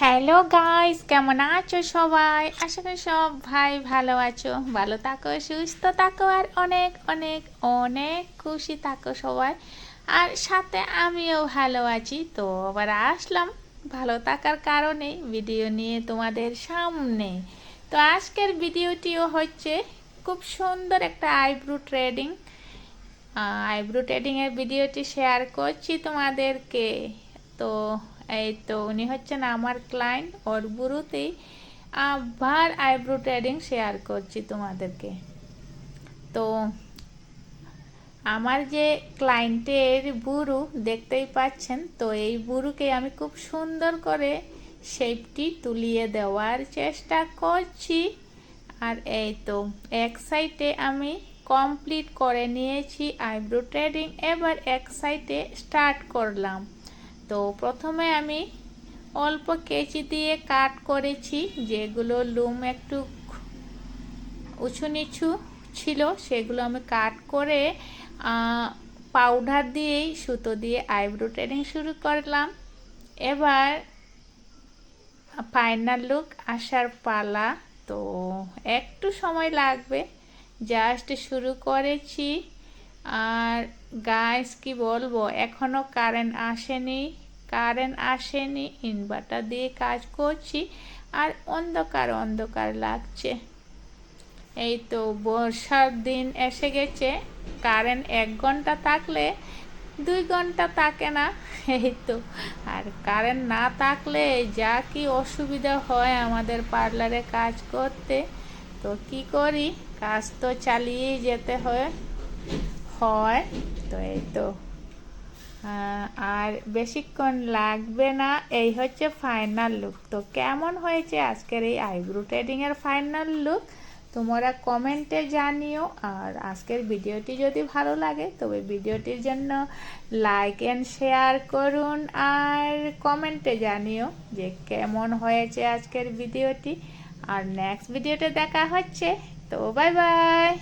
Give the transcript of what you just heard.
Hello guys, কেমন আছো সবাই? আশা করি সব ভাই ভালো আছো, ভালো থাকো, সুস্থ থাকো আর অনেক অনেক অনেক খুশি থাকো সবাই। আর সাথে আমিও ভালো আছি। তো আবার আসলাম ভালো থাকার কারণে ভিডিও নিয়ে তোমাদের সামনে। তো আজকের ভিডিওটিও হচ্ছে খুব সুন্দর একটা আইব্রো ট্রেডিংয়ের ভিডিওটি শেয়ার করছি তোমাদেরকে। তো এই তো উনি হচ্ছেন আমার ক্লায়েন্ট, ওর গুরুতেই আবার আইব্রো ট্রেডিং শেয়ার করছি তোমাদেরকে। তো আমার যে ক্লায়েন্টের বুরু দেখতেই পাচ্ছেন, তো এই বুরুকে আমি খুব সুন্দর করে শেপটি তুলিয়ে দেওয়ার চেষ্টা করছি। আর এই তো এক সাইডে আমি কমপ্লিট করে নিয়েছি আইব্রো ট্রেডিং, এবার এক সাইডে স্টার্ট করলাম। তো প্রথমে আমি অল্প কেচি দিয়ে কাট করেছি, যেগুলো লুম একটু উঁচু নিচু ছিল সেগুলো আমি কাট করে পাউডার দিয়েই সুতো দিয়ে আইব্রো ট্রেডিং শুরু করলাম। এবার ফাইনাল লুক আসার পালা। তো একটু সময় লাগবে, জাস্ট শুরু করেছি। আর গাইস কি বলবো, এখনও কারেন্ট আসেনি, ইনভার্টার দিয়ে কাজ করছি আর অন্ধকার অন্ধকার লাগছে। এই তো বর্ষার দিন এসে গেছে, কারেন্ট 1 ঘন্টা থাকলে 2 ঘন্টা থাকে না। এই তো, আর কারেন্ট না থাকলে যা কি অসুবিধা হয় আমাদের পার্লারে কাজ করতে। তো কি করি, কাজ তো চালিয়েই যেতে হয়। তো এই তো আর বেশিক্ষণ লাগবে না। এই হচ্ছে ফাইনাল লুক। তো কেমন হয়েছে আজকের এই আইব্রো ট্রেডিংয়ের ফাইনাল লুক, তোমরা কমেন্টে জানিও। আর আজকের ভিডিওটি যদি ভালো লাগে তবে ভিডিওটির জন্য লাইক অ্যান্ড শেয়ার করুন, আর কমেন্টে জানিও যে কেমন হয়েছে আজকের ভিডিওটি। আর নেক্সট ভিডিওতে দেখা হচ্ছে। তো বাই বাই।